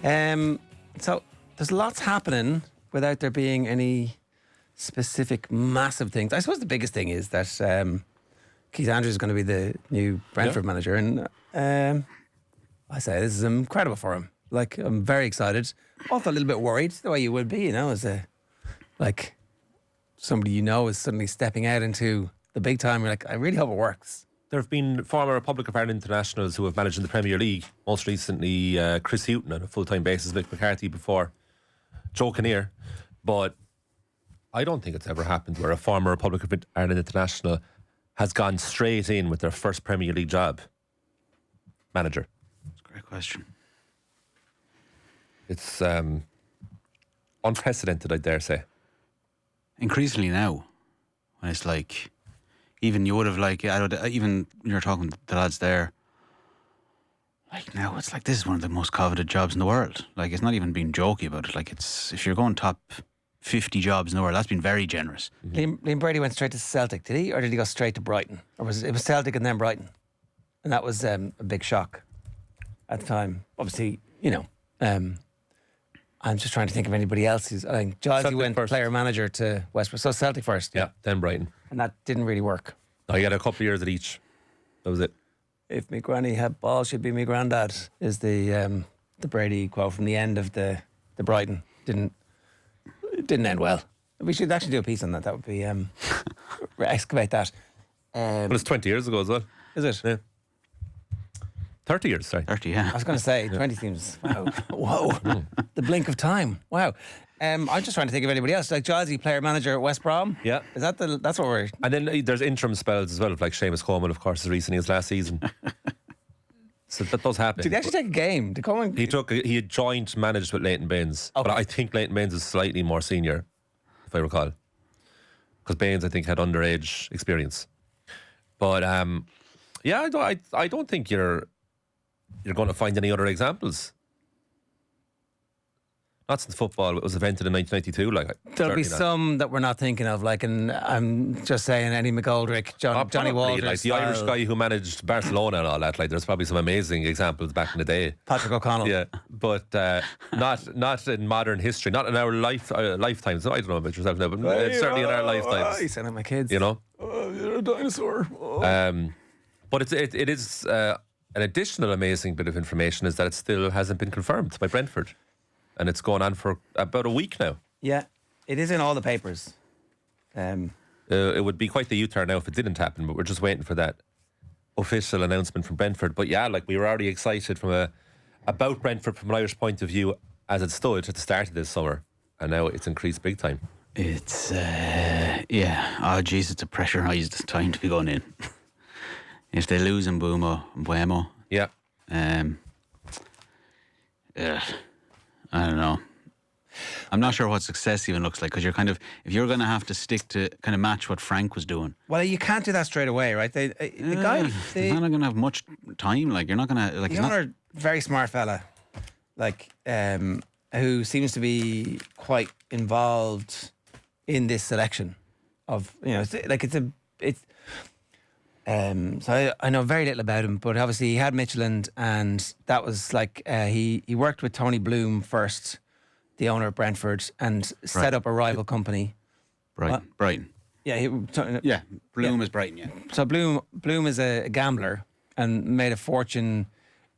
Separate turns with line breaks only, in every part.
So there's lots happening without there being any specific massive things. I suppose the biggest thing is that Keith Andrews is going to be the new Brentford manager, and I say this is incredible for him. Like, I'm very excited. Also a little bit worried, the way you would be, as somebody is suddenly stepping out into the big time. You're like, I really hope it works.
There have been former Republic of Ireland internationals who have managed in the Premier League. Most recently, Chris Hughton on a full-time basis, Mick McCarthy before, Joe Kinnear. But I don't think it's ever happened where a former Republic of Ireland international has gone straight in with their first Premier League job. Manager.
That's a great question.
It's unprecedented, I dare say.
Increasingly now, when it's like, even you would have even you're talking to the lads there, like now it's like this is one of the most coveted jobs in the world. Like, it's not even being jokey about it. Like, it's, if you're going top 50 jobs in the world, that's been very generous.
Liam Brady went straight to Celtic, did he? Or did he go straight to Brighton? Or was it Celtic and then Brighton? And that was a big shock at the time. Obviously, I'm just trying to think of anybody else who's... I think Gilesy went first. Player manager to Westbrook. So Celtic first.
Yeah, then Brighton.
And that didn't really work.
No, he had a couple of years at each. That was it.
If me granny had balls, she'd be me granddad, is the Brady quote from the end of the Brighton. It didn't end well. We should actually do a piece on that. That would be... excavate that.
Well, it's 20 years ago as well.
Is it?
Yeah. 30 years, sorry.
30, yeah.
I was going to say, 20 seems... Wow. Whoa. The blink of time. Wow. I'm just trying to think of anybody else. Like Gilesy, player manager at West Brom.
Yeah.
Is that that's what we're...
And then there's interim spells as well, of like Seamus Coleman, of course, as recently as last season. So that does happen.
Did he actually take a game? Did Coleman...
He had joint managed with Leighton Baines. Okay. But I think Leighton Baines is slightly more senior, if I recall. Because Baines, I think, had underage experience. But, I don't think you're going to find any other examples. Not since football was invented in 1992.
There'll be some that we're not thinking of, and I'm just saying Eddie McGoldrick, Johnny Walters,
like the Irish guy who managed Barcelona and all that. Like, there's probably some amazing examples back in the day.
Patrick O'Connell.
Yeah, but not in modern history, not in our lifetimes. I don't know about yourself now, but certainly in our lifetimes.
You sound like my kids.
Oh,
you're a dinosaur. Oh.
But it is an additional amazing bit of information is that it still hasn't been confirmed by Brentford. And it's going on for about a week now. Yeah,
it is in all the papers.
It would be quite the U-turn now if it didn't happen, but we're just waiting for that official announcement from Brentford. But yeah, we were already excited about Brentford from an Irish point of view as it stood at the start of this summer. And now it's increased big time.
It's, oh geez, it's a pressurised time to be going in. If they lose in Buemo.
Yeah.
I don't know. I'm not sure what success even looks like, because you're if you're going to have to stick to kind of match what Frank was doing.
Well, you can't do that straight away, right? The guy,
he's not going to have much time. You're not going to he's not
a very smart fella, who seems to be quite involved in this selection of so I know very little about him, but obviously he had Midtjylland, and that was he worked with Tony Bloom first, the owner of Brentford, and set up a rival company.
Brighton.
Yeah,
Bloom is Brighton. Yeah.
So Bloom is a gambler and made a fortune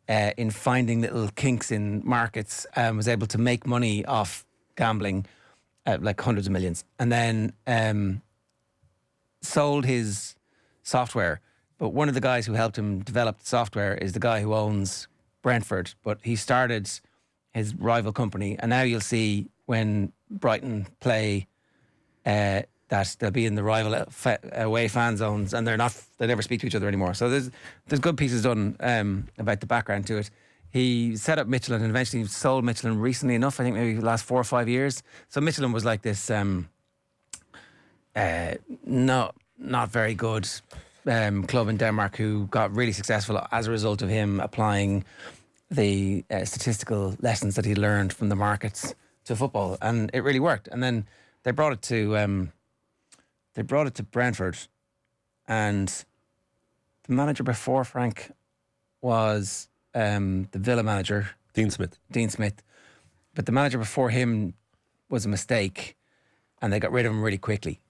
in finding little kinks in markets, and was able to make money off gambling, hundreds of millions, and then sold his software. But one of the guys who helped him develop the software is the guy who owns Brentford, but he started his rival company, and now you'll see when Brighton play that they'll be in the rival away fan zones, and they never speak to each other anymore. So there's good pieces done about the background to it. He set up Midtjylland and eventually sold Midtjylland recently enough, I think maybe the last 4 or 5 years. So Midtjylland was like this not very good club in Denmark who got really successful as a result of him applying the statistical lessons that he learned from the markets to football, and it really worked. And then they brought it to Brentford, and the manager before Frank was the Villa manager,
Dean Smith.
Dean Smith. But the manager before him was a mistake, and they got rid of him really quickly.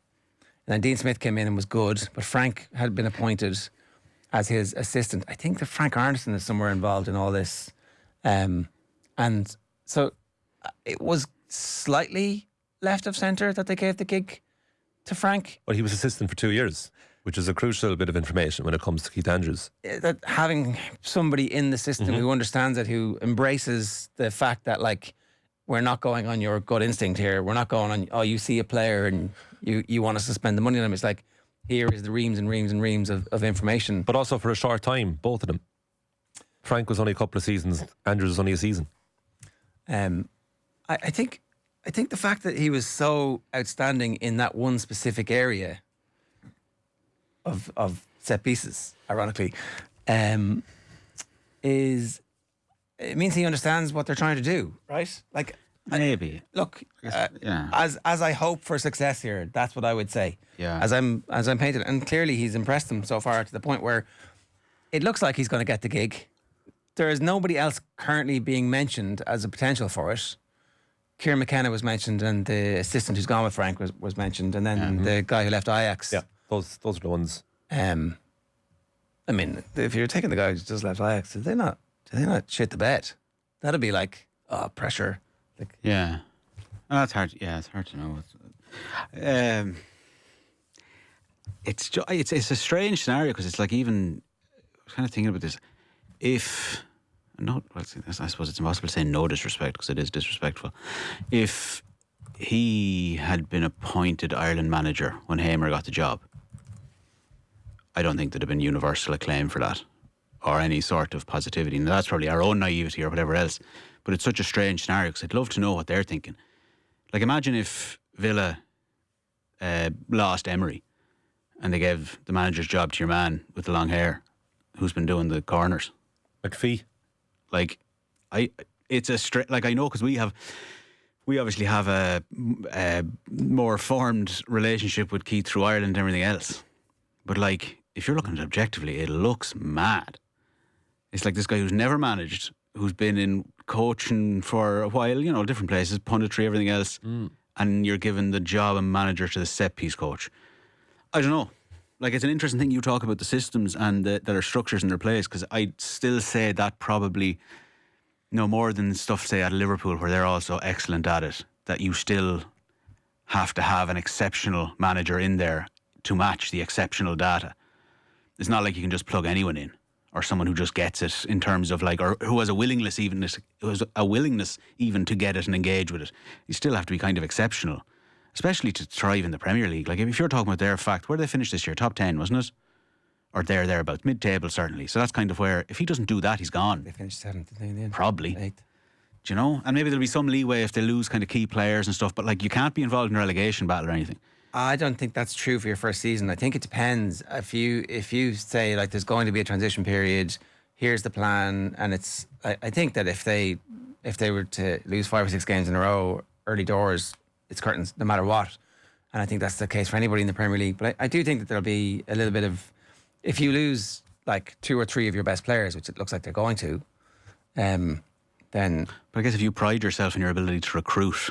And then Dean Smith came in and was good, but Frank had been appointed as his assistant. I think that Frank Arneson is somewhere involved in all this. And so it was slightly left of centre that they gave the gig to Frank.
Well, he was assistant for 2 years, which is a crucial bit of information when it comes to Keith Andrews.
That having somebody in the system who understands it, who embraces the fact that, like, we're not going on your gut instinct here. We're not going on, oh, you see a player and you want us to spend the money on him. It's like, here is the reams and reams and reams of information.
But also for a short time, both of them. Frank was only a couple of seasons. Andrews was only a season.
I think the fact that he was so outstanding in that one specific area of set pieces, ironically, it means he understands what they're trying to do, right? Like,
Maybe.
look,
yeah.
as I hope for success here, that's what I would say.
Yeah.
As I'm painted, and clearly he's impressed them so far to the point where it looks like he's going to get the gig. There is nobody else currently being mentioned as a potential for it. Kieran McKenna was mentioned, and the assistant who's gone with Frank was mentioned, and then the guy who left Ajax.
Yeah, those are the ones.
I mean, if you're taking the guy who just left Ajax, did they not shit the bed? That'd be like, pressure. Like,
Yeah. Oh, that's hard. Yeah, it's hard to know. It's a strange scenario because it's like, even I was kind of thinking about this. I suppose it's impossible to say no disrespect because it is disrespectful. If he had been appointed Ireland manager when Hamer got the job, I don't think there'd have been universal acclaim for that or any sort of positivity. Now, that's probably our own naivety or whatever else, but it's such a strange scenario because I'd love to know what they're thinking. Like, imagine if Villa lost Emery and they gave the manager's job to your man with the long hair who's been doing the corners.
McPhee.
Like, it's a straight, like, I know because we obviously have a more formed relationship with Keith through Ireland and everything else. But, like, if you're looking at it objectively, it looks mad. It's like this guy who's never managed, who's been in coaching for a while, you know, different places, punditry, everything else, and you're given the job and manager to the set piece coach. I don't know. Like, it's an interesting thing you talk about the systems and that are structures in their place, because I'd still say that probably no more than stuff, say, at Liverpool, where they're also excellent at it, that you still have to have an exceptional manager in there to match the exceptional data. It's not like you can just plug anyone in, or someone who just gets it in terms of, like, or who has a willingness even to get it and engage with it. You still have to be kind of exceptional, especially to thrive in the Premier League. Like, if you're talking about their fact, where did they finish this year? Top 10, wasn't it? Or thereabouts, mid-table certainly. So that's kind of where, if he doesn't do that, he's gone.
they finished 7th, didn't they, in the end?
Probably.
8th.
Do you know? And maybe there'll be some leeway if they lose kind of key players and stuff, but, like, you can't be involved in a relegation battle or anything.
I don't think that's true for your first season. I think it depends. If you say, like, there's going to be a transition period, here's the plan, and it's. I think that if they were to lose 5 or 6 games in a row early doors, it's curtains no matter what. And I think that's the case for anybody in the Premier League. But I do think that there'll be a little bit of, if you lose like 2 or 3 of your best players, which it looks like they're going to, then.
But I guess if you pride yourself in your ability to recruit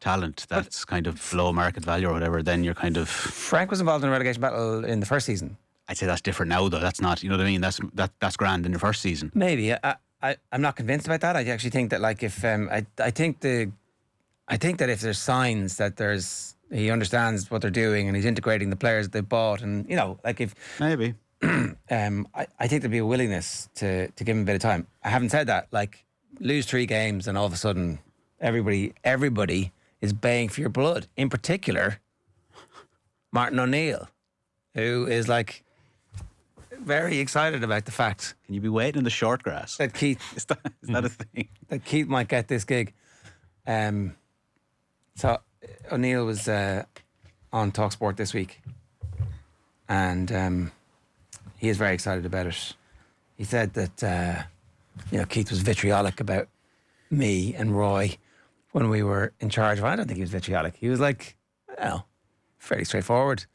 talent that's kind of low market value or whatever, then you're kind of.
Frank was involved in a relegation battle in the first season.
I'd say that's different now, though. That's not, you know what I mean? That's grand in the first season.
Maybe. I'm not convinced about that. I actually think that, like, if I think that if there's signs that he understands what they're doing and he's integrating the players that they've bought, and, you know, like, if
maybe
I think there'd be a willingness to give him a bit of time. I haven't said that. Like, lose 3 games and all of a sudden everybody is baying for your blood. In particular, Martin O'Neill, who is, like, very excited about the fact.
Can you be waiting in the short grass?
That Keith
Is that a thing?
That Keith might get this gig. So O'Neill was on TalkSport this week, and he is very excited about it. He said that Keith was vitriolic about me and Roy when we were in charge. I don't think he was vitriolic. He was, like, fairly straightforward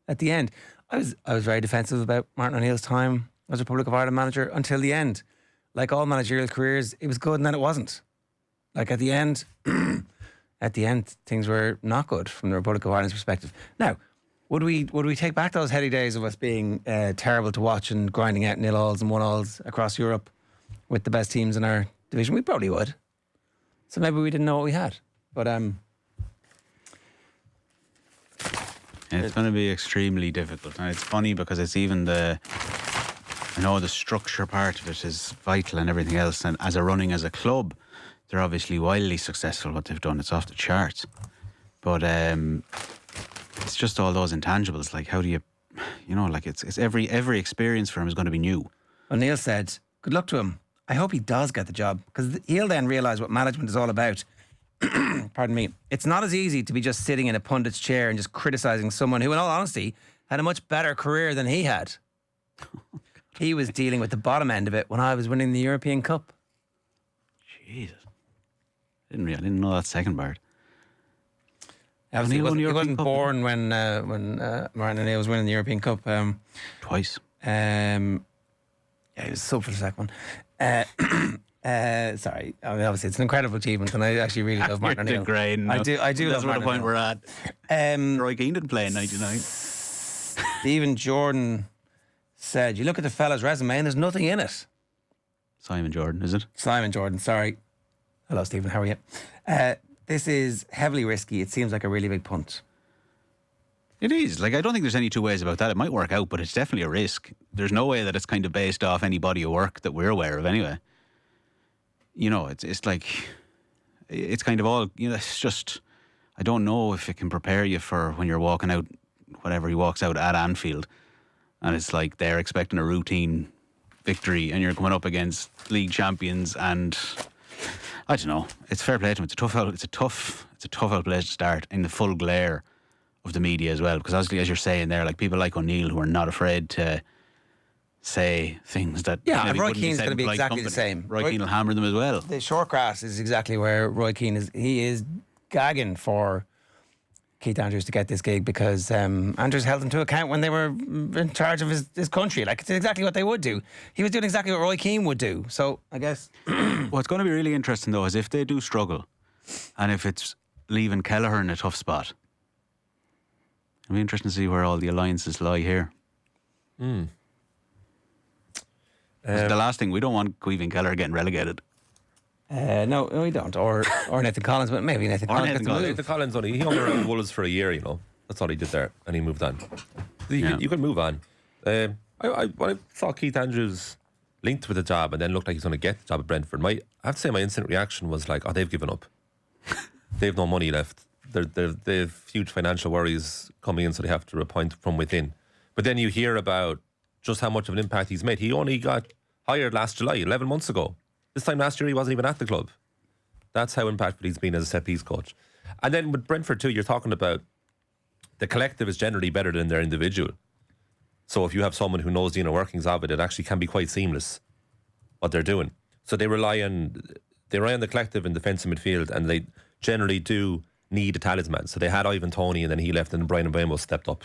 at the end. I was very defensive about Martin O'Neill's time as Republic of Ireland manager until the end. like all managerial careers, it was good and then it wasn't. Like at the end, things were not good from the Republic of Ireland's perspective. Now, would we take back those heady days of us being terrible to watch and grinding out 0-0s and 1-0s across Europe with the best teams in our division? We probably would. So maybe we didn't know what we had. But
it's going to be extremely difficult. And it's funny because it's even I know the structure part of it is vital and everything else. And as a club, they're obviously wildly successful. What they've done, it's off the charts. But it's just all those intangibles. Like, how do you like it's every experience for him is going to be new.
Well, Neil said, good luck to him. I hope he does get the job, because he'll then realise what management is all about. Pardon me. It's not as easy to be just sitting in a pundit's chair and just criticising someone who, in all honesty, had a much better career than he had. He was dealing with the bottom end of it when I was winning the European Cup.
Jesus. I didn't know that second part.
Obviously, he wasn't born when Martin O'Neill was winning the European Cup.
Twice.
Yeah, he was sub for the second one. Sorry, I mean, obviously it's an incredible achievement, and I actually really love Martin O'Neill.
Great.
I do.
That's
love
the point we're at. Roy Keane didn't play in '99.
Stephen Jordan said, "You look at the fella's resume, and there's nothing in it."
Simon Jordan, is it?
Simon Jordan. Sorry. Hello, Stephen. How are you? This is heavily risky. It seems like a really big punt.
It is. Like, I don't think there's any two ways about that. It might work out, but it's definitely a risk. There's no way that it's kind of based off any body of work that we're aware of anyway. It's like, it's kind of all, it's just, I don't know if it can prepare you for when you're walking out, whatever he walks out at Anfield, and it's like they're expecting a routine victory and you're coming up against league champions, and I don't know. It's fair play to him. It's a tough outlet to start in the full glare of the media as well, because obviously, as you're saying there, like people like O'Neill who are not afraid to say things that maybe
Roy
wouldn't
Keane's
be said
going to be
in polite
exactly
company.
the same.
Roy Keane will hammer them as well.
The short grass is exactly where Roy Keane is. He is gagging for Keith Andrews to get this gig, because Andrews held him to account when they were in charge of his country. Like, it's exactly what they would do. He was doing exactly what Roy Keane would do. So I guess
what's going to be really interesting though is if they do struggle, and if it's leaving Kelleher in a tough spot. It'll be interesting to see where all the alliances lie here. The last thing, we don't want Caoimhín Kelleher getting relegated.
No, we don't. Or Nathan Collins, but maybe Nathan Collins gets a move.
Nathan Collins he hung around Wolves for a year, That's all he did there, and he moved on. You can move on. When I saw Keith Andrews linked with the job and then looked like he's going to get the job at Brentford, I have to say my instant reaction was like, oh, they've given up. They've no money left. They've huge financial worries coming in, so they have to appoint from within. But then you hear about just how much of an impact he's made. He only got hired last July, 11 months ago. This time last year, he wasn't even at the club. That's how impactful he's been as a set-piece coach. And then with Brentford too, you're talking about the collective is generally better than their individual. So if you have someone who knows the inner workings of it, it actually can be quite seamless what they're doing. So they rely on the collective in defence and midfield, and they generally do need a talisman. So they had Ivan Toney, and then he left, and Brian Mbeumo stepped up.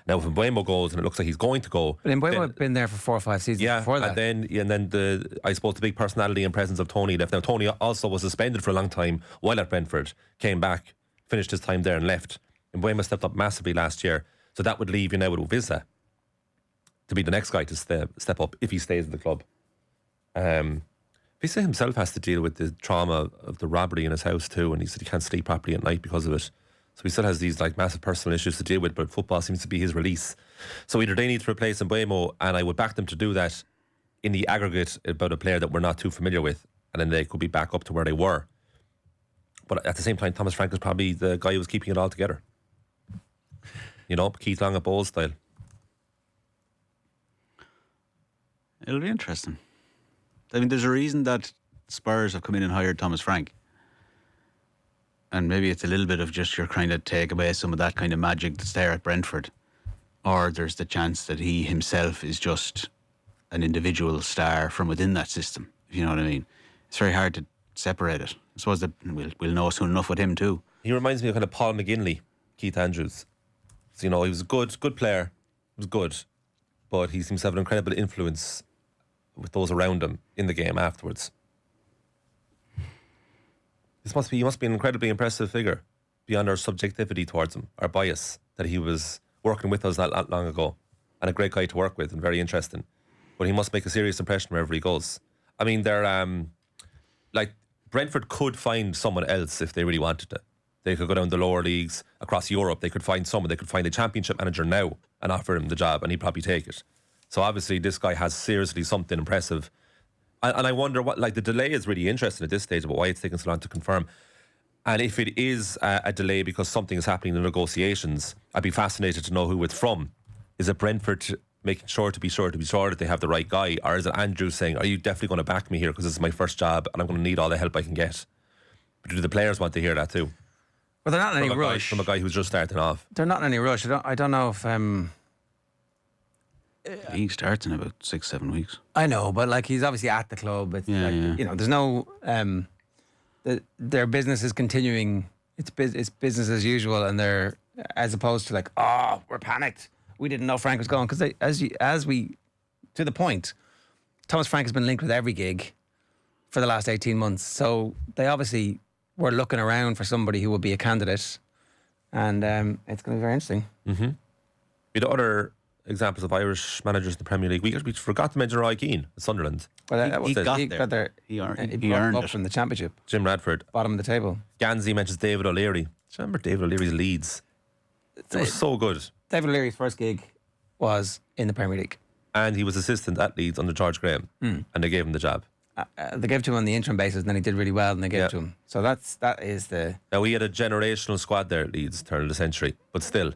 Now, if Mbeumo goes, and it looks like he's going to go,
but Mbeumo had been there for 4 or 5 seasons before that. And then I suppose the big personality and presence of Toney left. Now, Toney also was suspended for a long time while at Brentford, came back, finished his time there, and left. And Mbeumo stepped up massively last year, so that would leave you now with Uvisa to be the next guy to step up if he stays in the club. Uvisa himself has to deal with the trauma of the robbery in his house too, and he said he can't sleep properly at night because of it. So he still has these like massive personal issues to deal with, but football seems to be his release. So either they need to replace Mbeumo, and I would back them to do that in the aggregate about a player that we're not too familiar with, and then they could be back up to where they were. But at the same time, Thomas Frank is probably the guy who was keeping it all together. Keith Long at Bowles style.
It'll be interesting. I mean, there's a reason that Spurs have come in and hired Thomas Frank. And maybe it's a little bit of just you're trying to take away some of that kind of magic that's there at Brentford. Or there's the chance that he himself is just an individual star from within that system, if you know what I mean. It's very hard to separate it. I suppose that we'll know soon enough with him too.
He reminds me of kind of Paul McGinley, Keith Andrews. So, he was a good player. He was good. But he seems to have an incredible influence with those around him in the game afterwards. He must be an incredibly impressive figure beyond our subjectivity towards him, our bias, that he was working with us not long ago, and a great guy to work with and very interesting. But he must make a serious impression wherever he goes. I mean, they're like Brentford could find someone else if they really wanted to. They could go down the lower leagues across Europe. They could find someone. They could find a championship manager now and offer him the job, and he'd probably take it. So obviously, this guy has seriously something impressive. And I wonder what, like, the delay is really interesting at this stage about why it's taking so long to confirm. And if it is a delay because something is happening in the negotiations, I'd be fascinated to know who it's from. Is it Brentford making sure that they have the right guy? Or is it Andrew saying, are you definitely going to back me here because this is my first job and I'm going to need all the help I can get? But do the players want to hear that too?
Well, they're not in any rush.
From a guy who's just starting off.
They're not in any rush. I don't know if...
He starts in about 6-7 weeks.
I know, but like he's obviously at the club. It's you know, there's no... their business is continuing. It's business as usual, and they're, as opposed to like, oh, we're panicked. We didn't know Frank was going, because to the point, Thomas Frank has been linked with every gig for the last 18 months. So they obviously were looking around for somebody who would be a candidate, and it's going to be very interesting.
Mm-hmm. The other examples of Irish managers in the Premier League, we forgot to mention Roy Keane at Sunderland.
Well,
he got there. He earned
up
it
from the Championship.
Jim Radford.
Bottom of the table.
Gansey mentions David O'Leary. Do you remember David O'Leary's Leeds? They were so good. David
O'Leary's first gig was in the Premier League.
And he was assistant at Leeds under George Graham. And they gave him the job.
They gave it to him on the interim basis, and then he did really well, and they gave it to him. So that is the...
Now, we had a generational squad there at Leeds, turn of the century. But still,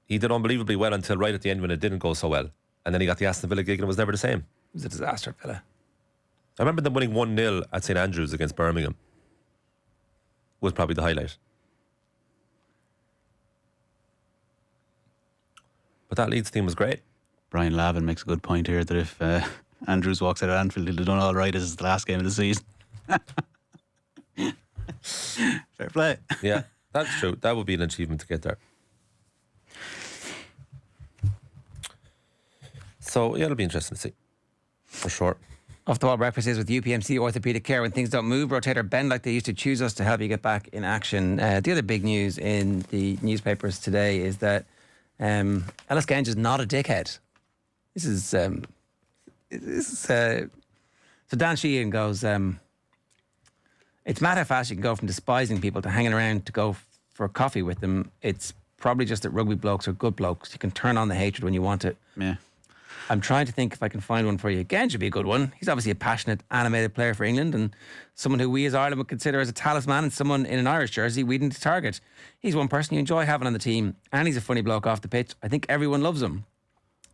he did unbelievably well until right at the end when it didn't go so well. And then he got the Aston Villa gig and it was never the same.
It was a disaster at Villa.
I remember them winning 1-0 at St Andrews against Birmingham. Was probably the highlight. But that Leeds team was great.
Brian Lavin makes a good point here that if Andrews walks out of Anfield, he'll have done all right as it's the last game of the season. Fair play.
Yeah, that's true. That would be an achievement to get there. So, yeah, it'll be interesting to see. For sure.
Off the Wall Breakfast is with UPMC Orthopaedic Care. When things don't move, rotate or bend like they used to, choose us to help you get back in action. The other big news in the newspapers today is that Ellis Genge is not a dickhead. This is so Dan Sheehan goes, it's mad how fast you can go from despising people to hanging around to go for coffee with them. It's probably just that rugby blokes are good blokes. You can turn on the hatred when you want it.
Yeah.
I'm trying to think if I can find one for you. Genge would be a good one. He's obviously a passionate, animated player for England, and someone who we as Ireland would consider as a talisman, and someone in an Irish jersey we need to target. He's one person you enjoy having on the team, and he's a funny bloke off the pitch. I think everyone loves him.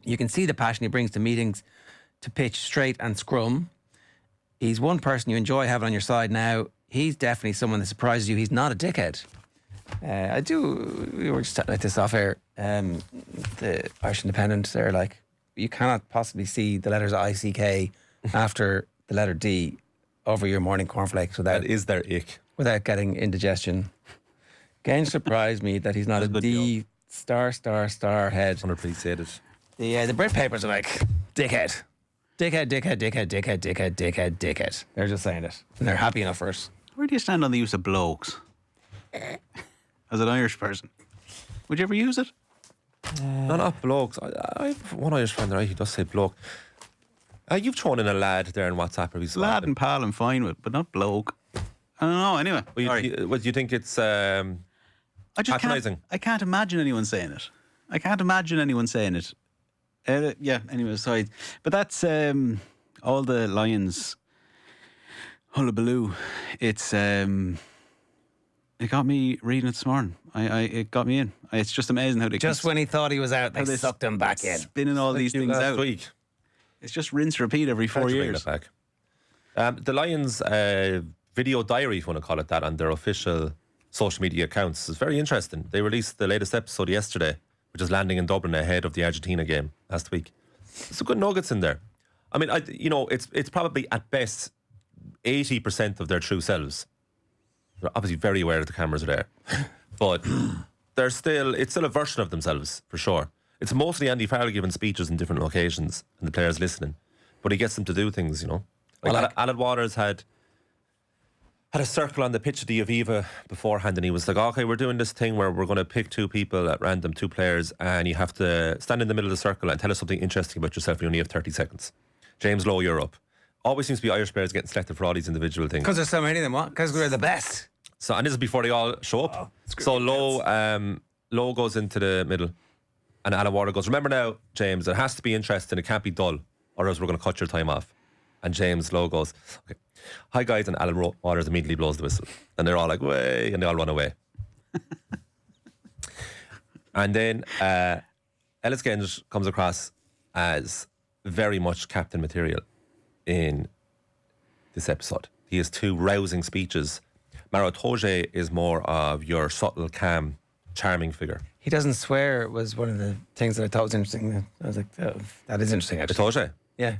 You can see the passion he brings to meetings, to pitch, straight and scrum. He's one person you enjoy having on your side now. He's definitely someone that surprises you. He's not a dickhead. We were just talking about this off air. The Irish Independent, they're like, you cannot possibly see the letters ICK after the letter D over your morning cornflakes without...
That is their ick.
Without getting indigestion. Genge surprised me that he's not a D star head.
Unappreciated.
The Brit papers are like, dickhead. Dickhead. They're just saying it. And they're happy enough for it.
Where do you stand on the use of blokes? As an Irish person. Would you ever use it?
Not blokes. I have one Irish friend there, he does say bloke. You've thrown in a lad there in WhatsApp.
Lad and pal I'm fine with, but not bloke. I don't know, anyway.
Do you think it's patronising?
I can't imagine anyone saying it. Yeah, anyway, sorry. But that's all the Lions hullabaloo. It's... It got me reading it this morning. It got me in. It's just amazing how they...
Just when he thought he was out, they sucked him back in.
Spinning all these things out.
Week.
It's just rinse, repeat every 4 years.
Back. The Lions video diary, if you want to call it that, on their official social media accounts is very interesting. They released the latest episode yesterday, which is landing in Dublin ahead of the Argentina game last week. Some good nuggets in there. I mean, it's probably at best 80% of their true selves. They're obviously very aware that the cameras are there, but it's still a version of themselves for sure. It's mostly Andy Farrell giving speeches in different locations and the players listening, but but he gets them to do things, you know. Like,
Well, like-
Alan Waters had a circle on the pitch of the Aviva beforehand, and he was like, okay, we're doing this thing where we're going to pick 2 people at random, 2 players, and you have to stand in the middle of the circle and tell us something interesting about yourself. You only have 30 seconds. James Lowe, you're up. Always seems to be Irish players getting selected for all these individual things.
Because there's so many of them. What? Because we're the best.
So, and this is before they all show up. So Lowe goes into the middle, and Alan Waters goes, remember now, James, it has to be interesting, it can't be dull, or else we're going to cut your time off. And James Lowe goes, okay, hi guys, and Alan Waters immediately blows the whistle. And they're all like, way, and they all run away. And then Ellis Genge comes across as very much captain material in this episode. He has 2 rousing speeches. Maro Toje is more of your subtle, calm, charming figure.
He doesn't swear was one of the things that I thought was interesting. I was like, oh, that is interesting, actually.
Toje?
Yeah.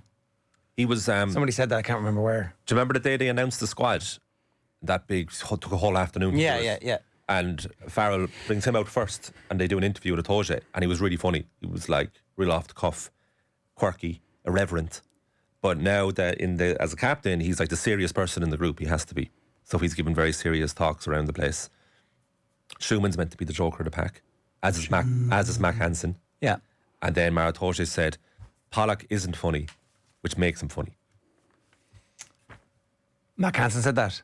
He was...
Somebody said that, I can't remember where.
Do you remember the day they announced the squad? That big, took a whole afternoon. To do it.
Yeah.
And Farrell brings him out first, and they do an interview with Atoje, and he was really funny. He was like real off the cuff, quirky, irreverent. But now that as a captain, he's like the serious person in the group. He has to be. So he's giving very serious talks around the place. Schumann's meant to be the joker of the pack, as is Mac Hansen.
Yeah.
And then Maro Atoje said, Pollock isn't funny, which makes him funny.
Mac Hansen said that.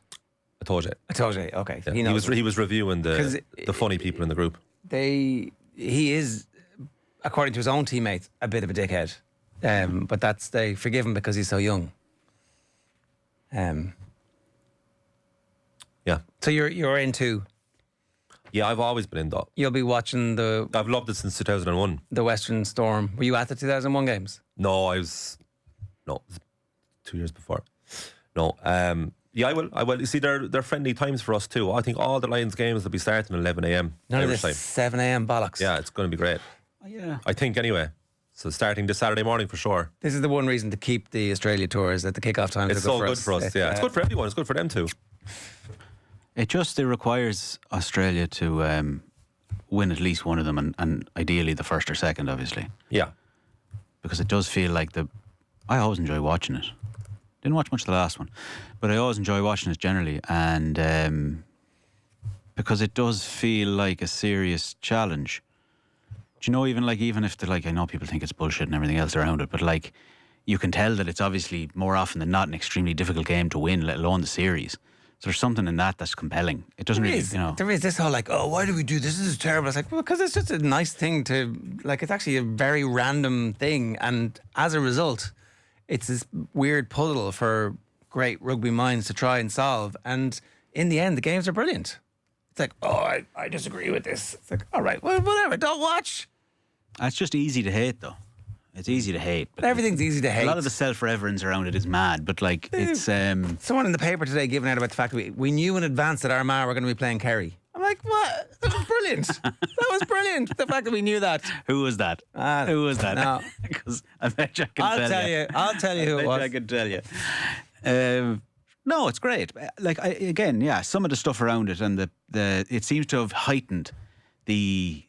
Atoje.
Atoje, okay.
Yeah.
He knows.
He was reviewing the funny people in the group.
He is, according to his own teammates, a bit of a dickhead. But they forgive him because he's so young.
Yeah.
So you're into.
Yeah, I've always been in that.
You'll be watching
I've loved it since 2001.
the Western Storm. Were you at the 2001 games?
No, it was 2 years before. No, yeah, I will. You see, they're friendly times for us too. I think all the Lions games will be starting at 11 a.m.
None of
Irish
this
time.
7 a.m. bollocks.
Yeah, it's going to be great.
Yeah.
I think anyway. So starting this Saturday morning for sure.
This is the one reason to keep the Australia tours at the kickoff times.
It's so good for us. Yeah, it's good for everyone. It's good for them too.
It requires Australia to win at least one of them, and ideally the first or second, obviously.
Yeah.
Because it does feel like I always enjoy watching it. Didn't watch much of the last one, but I always enjoy watching it generally, and because it does feel like a serious challenge. Do you know, even if I know people think it's bullshit and everything else around it, but like you can tell that it's obviously more often than not an extremely difficult game to win, let alone the series. So there's something in that's compelling. It doesn't really,
There is this whole why do we do this? This is terrible. It's like, well, because it's just a nice thing to, it's actually a very random thing. And as a result, it's this weird puzzle for great rugby minds to try and solve. And in the end, the games are brilliant. It's like, I disagree with this. It's like, all right, well, whatever, don't watch.
It's just easy to hate, though. It's easy to hate.
But everything's easy to hate.
A lot of the self-reverence around it is mad, but it's...
Someone in the paper today giving out about the fact that we knew in advance that Armagh were going to be playing Kerry. I'm like, what? That was brilliant. That was brilliant. The fact that we knew that.
Who was that? Who was that?
No.
Because I bet you I can tell you.
I'll tell you who it was.
I can tell you. No, it's great. Some of the stuff around it and it seems to have heightened the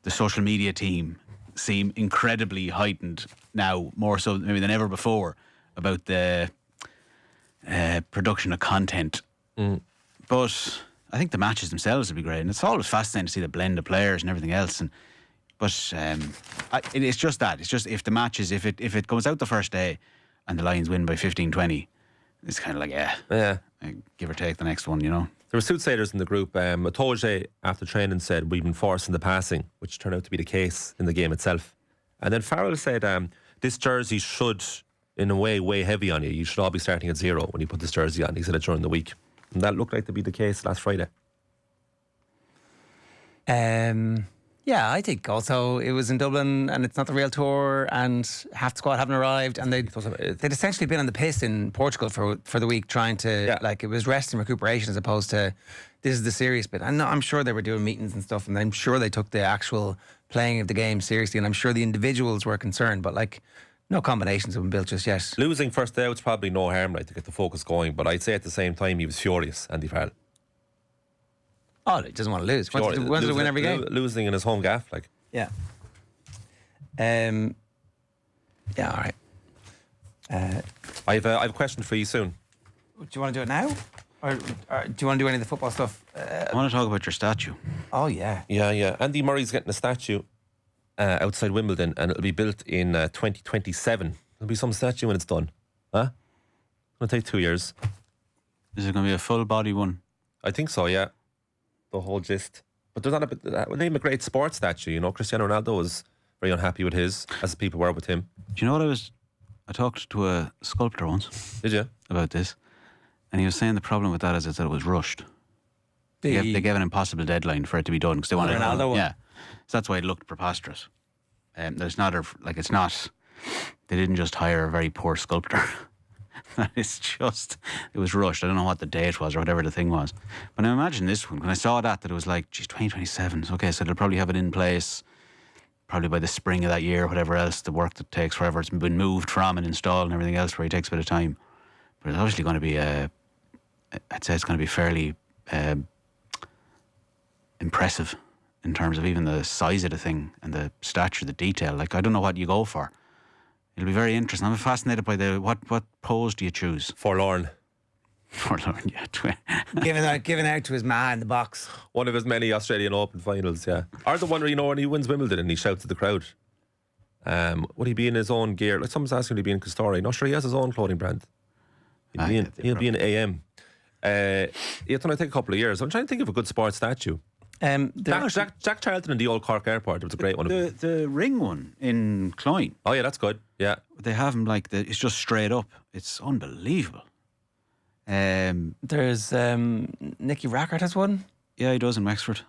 social media team seem incredibly heightened now, more so maybe than ever before, about the production of content. But I think the matches themselves would be great, and it's always fascinating to see the blend of players and everything else. But it's just that. It's just if the matches, if it goes out the first day and the Lions win by 15-20, it's kind of like, give or take the next one, you know.
There were soothsayers in the group. Atoje, after training, said we've been forcing the passing, which turned out to be the case in the game itself. And then Farrell said this jersey should, in a way, weigh heavy on you. You should all be starting at 0 when you put this jersey on. He said it during the week. And that looked like to be the case last Friday.
Yeah, I think also it was in Dublin and it's not the real tour and half the squad haven't arrived and they'd essentially been on the piss in Portugal for the week trying to, it was rest and recuperation as opposed to this is the serious bit. And I'm sure they were doing meetings and stuff and I'm sure they took the actual playing of the game seriously and I'm sure the individuals were concerned, but no combinations have been built just yet.
Losing first out's probably no harm, to get the focus going, but I'd say at the same time he was furious, Andy Farrell.
Oh, he doesn't want to lose. Wants to win every game.
Losing in his home gaff,
Yeah. Yeah, all right.
I have a question for you soon.
Do you want to do it now? Or do you want to do any of the football stuff?
I want to talk about your statue.
Oh, yeah.
Yeah. Andy Murray's getting a statue outside Wimbledon, and it'll be built in 2027. There'll be some statue when it's done. Huh? It'll take 2 years.
Is it going to be a full body one?
I think so, yeah. The whole gist. But there's not a bit. We'll name a great sports statue. You know, Cristiano Ronaldo was very unhappy with his, as people were with him.
Do you know what I talked to a sculptor once.
Did you?
About this. And he was saying the problem with that is that it was rushed. They gave an impossible deadline for it to be done because they wanted
Ronaldo one?
Yeah. So that's why it looked preposterous. There's not it's not. They didn't just hire a very poor sculptor. It's just, it was rushed. I don't know what the date was or whatever the thing was. But I imagine this one, when I saw that it was like, geez, 2027. Okay, so they'll probably have it in place probably by the spring of that year, whatever else, the work that takes forever. It's been moved from and installed and everything else where it takes a bit of time. But it's obviously going to be, I'd say it's going to be fairly impressive in terms of even the size of the thing and the stature, the detail. Like, I don't know what you go for. It'll be very interesting. I'm fascinated by what pose do you choose?
Forlorn.
Forlorn, yeah.
Giving out to his ma in the box.
One of his many Australian Open finals, yeah. Or the one where, you know, when he wins Wimbledon and he shouts at the crowd. Would he be in his own gear? Like, someone's asking, would he be in Castore? Not sure, he has his own clothing brand. He'll be in AM. It's going to take a couple of years. I'm trying to think of a good sports statue. Jack Charlton in the old Cork Airport. It was a great one.
The ring one in Cloyne.
Oh yeah, that's good. Yeah,
they have him like it's just straight up. It's unbelievable.
There's Nicky Rackard has one.
Yeah, he does in Wexford,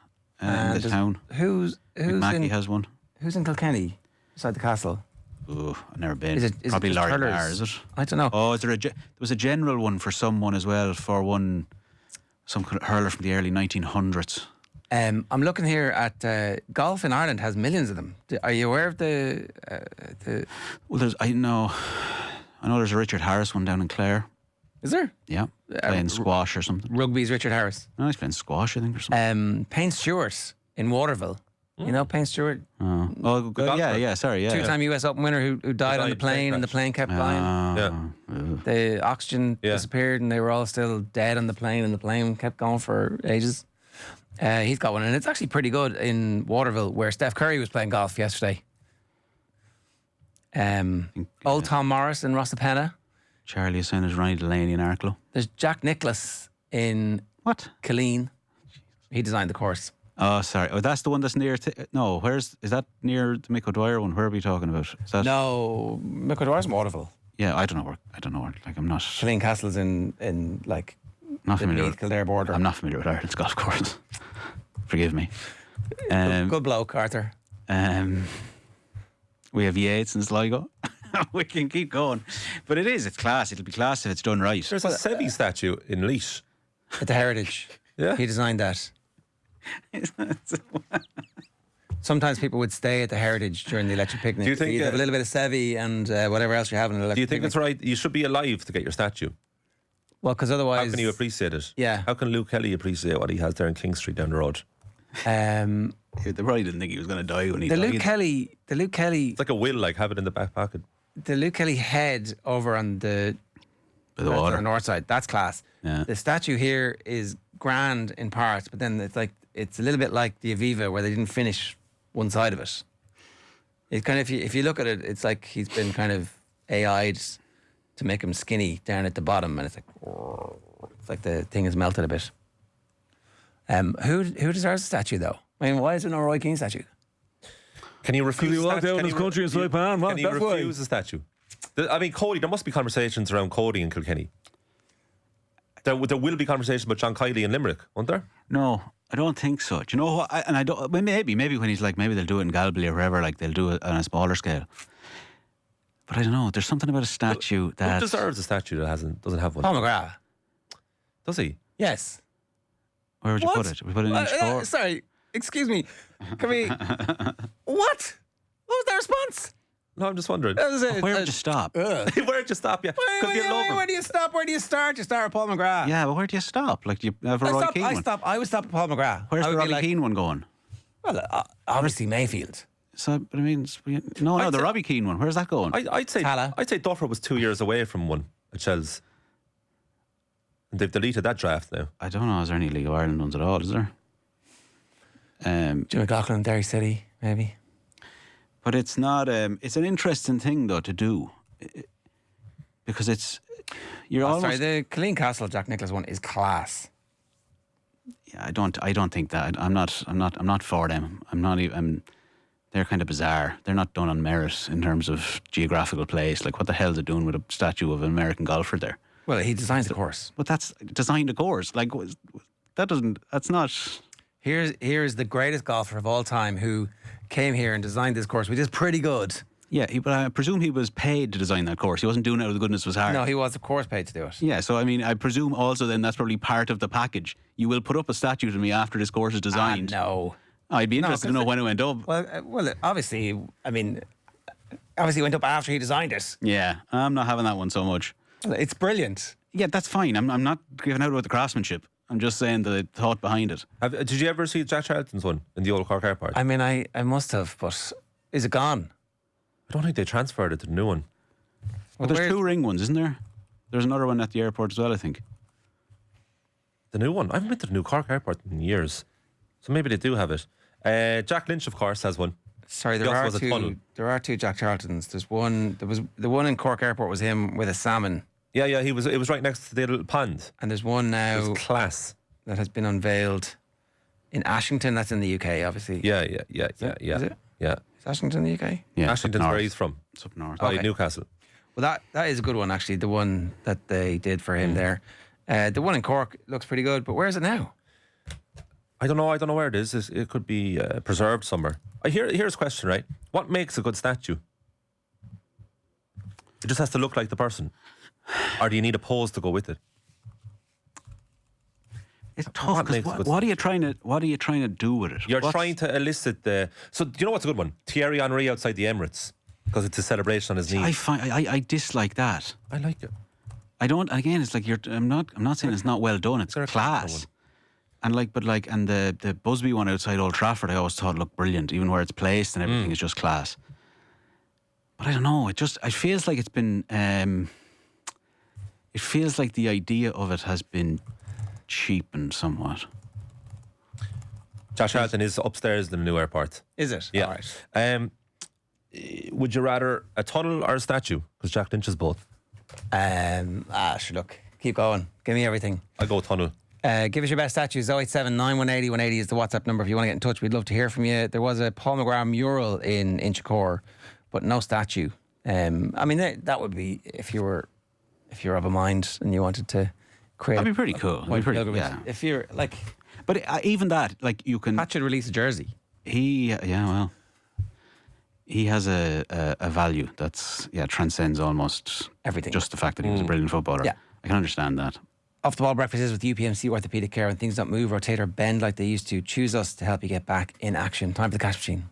in the town.
Who's
Mackie has one.
Who's in Kilkenny beside the castle?
Oh, I've never been.
Is it
probably Laurie
hurlers?
Barr, is it?
I don't know.
Oh, there was a general one for someone as well, for some hurler from the early 1900s.
I'm looking here at golf in Ireland has millions of them. Are you aware of the?
Well, I know there's a Richard Harris one down in Clare.
Is there?
Yeah, playing squash or something.
Rugby's Richard Harris.
No, he's playing squash, I think, or something.
Payne Stewart in Waterville. You know Payne Stewart?
Oh, yeah, sorry, yeah.
Two-time US Open winner who died on the plane and the plane kept flying. The oxygen disappeared and they were all still dead on the plane and the plane kept going for ages. He's got one and it's actually pretty good in Waterville where Steph Curry was playing golf yesterday. Old Tom Morris in Rossapena.
Charlie is saying there's Ronnie Delaney in Arklow.
There's Jack Nicholas in Killeen. He designed the course.
Oh, sorry. Oh, that's the one that's near. No, is that near the Mick O'Dwyer one? Where are we talking about? Is that?
No, Mick O'Dwyer's in Waterville.
Yeah, I don't know where. Like, I'm not.
Killeen Castle's in like
not
the
familiar
Meath Kildare border.
I'm not familiar with Ireland's golf course. Forgive me.
Good bloke, Arthur.
We have Yates and Sligo. We can keep going, but it's class. It'll be class if it's done right.
There's a Sevi statue in Laois
at the Heritage.
Yeah,
he designed that. Sometimes people would stay at the Heritage during the electric picnic.
Do you think
you'd have a little bit of Sevi and whatever else you're having?
Do you think it's right? You should be alive to get your statue.
Well, because otherwise,
how can you appreciate it?
Yeah.
How can Luke Kelly appreciate what he has there in King Street down the road?
They probably didn't think he was going to die when he died.
The Luke Kelly.
It's like a will, like have it in the back pocket.
The Luke Kelly head over on the
water,
on the north side. That's class.
Yeah.
The statue here is grand in parts, but then it's a little bit like the Aviva where they didn't finish one side of it. It's kind of if you look at it, it's like he's been kind of AI'd to make him skinny down at the bottom, and it's like the thing has melted a bit. Who deserves a statue though? I mean, why is there no Roy Keane statue?
Can you refuse?
He walked out in his country in Saipan.
Can you refuse a statue? I mean, Cody. There must be conversations around Cody in Kilkenny. There will be conversations about John Kiley in Limerick, won't there?
No, I don't think so. Do you know what? I don't. Maybe when he's like, maybe they'll do it in Galway or wherever. Like they'll do it on a smaller scale. But I don't know. There's something about a statue that
who deserves a statue that doesn't have one.
Paul McGrath.
Does he?
Yes.
Where would you put it? We put it in each court.
Sorry, excuse me. Can we? What? What was the response?
No, I'm just wondering.
Where would you stop?
Where'd you stop? Yeah,
where do you stop? Where do you start? You start with Paul McGrath.
Yeah, but where do you stop? Like, do you have a Roy Keane one?
I would stop at Paul McGrath.
Where's the Roy Keane one going?
Well, obviously Mayfield.
So, but I mean, the
say-
Robbie Keane one. Where's that going?
I'd say
Tala.
Duffer was 2 years away from one at Chelsea. And they've deleted that draft now.
I don't know. Is there any League of Ireland ones at all? Is there?
Jim McLaughlin, Derry City, maybe.
But it's not. It's an interesting thing though to do, because you're almost.
Sorry, the Killeen Castle Jack Nicklaus one is class.
Yeah, I don't think that. I'm not for them. I'm not even. They're kind of bizarre. They're not done on merit in terms of geographical place. Like, what the hell is it doing with a statue of an American golfer there?
Well, he designs the course.
But that's designed a course. Like, that's not.
Here's the greatest golfer of all time who came here and designed this course, which is pretty good.
Yeah, but I presume he was paid to design that course. He wasn't doing it out of the goodness of his heart.
No, he was, of course, paid to do it.
Yeah, so I mean, I presume also then that's probably part of the package. You will put up a statue to me after this course is designed.
No.
I'd be interested to know when it went up.
Well, obviously, I mean, obviously it went up after he designed it.
Yeah, I'm not having that one so much.
It's brilliant.
Yeah, that's fine. I'm not giving out about the craftsmanship. I'm just saying the thought behind it.
Did you ever see Jack Charlton's one in the old Cork Airport?
I mean, I must have, but is it gone?
I don't think they transferred it to the new one.
Well, there's two ring ones, isn't there? There's another one at the airport as well, I think.
The new one? I haven't been to the new Cork Airport in years. So maybe they do have it. Jack Lynch, of course, has one.
Sorry,
He
there
also
are
has a tunnel.
two. There are two Jack Charltons. There was the one in Cork Airport was him with a salmon,
Yeah, it was right next to the little pond.
and there's one
It
now
was class.
that has been unveiled in Ashington. That's in the UK, obviously.
Yeah.
Is it?
Yeah.
Is Ashington in the UK?
Yeah,
Ashington's where he's from.
It's up north.
By
Okay.
Newcastle.
Well, that is a good one, actually. The one that they did for him there. The one in Cork looks pretty good, but where is it now?
I don't know where it is. It could be preserved somewhere. Here's a question, right? What makes a good statue? It just has to look like the person. Or do you need a pose to go with it?
It's tough.
What
'Cause
makes good
what are you trying to do with it?
You're
What's-
trying to elicit the... So, do you know what's a good one? Thierry Henry outside the Emirates. Because it's a celebration on his knee.
I dislike that.
I like it.
I don't. Again, it's like I'm not saying it's not well done. It's
There are
class.
one.
And the Busby one outside Old Trafford, I always thought looked brilliant, even where it's placed and everything is just class. But I don't know. It feels like it's been. It feels like the idea of it has been cheapened somewhat.
Josh Charlton is upstairs in the new airport.
Is it?
Yeah.
All right.
Would you rather a tunnel or a statue? Because Jack Lynch is both.
Sure, look. Keep going. Give me everything.
I go tunnel.
Give us your best statues. 087 9180 180 is the WhatsApp number if you want to get in touch. We'd love to hear from you. There was a Paul McGrath mural in Inchicore, but no statue. I mean, that would be if you're of a mind and you wanted to create.
That'd be pretty cool. That'd be
White
pretty,
pilgrimage.
yeah.
If you're like,
But even that, like you can.
Pat should release a jersey.
He has a value that's transcends almost
Everything.
Just the fact that he was a brilliant footballer.
Yeah.
I can understand that.
Off the ball breakfast is with UPMC Orthopedic Care. When things don't move, rotate, or bend like they used to, choose us to help you get back in action. Time for the cash machine.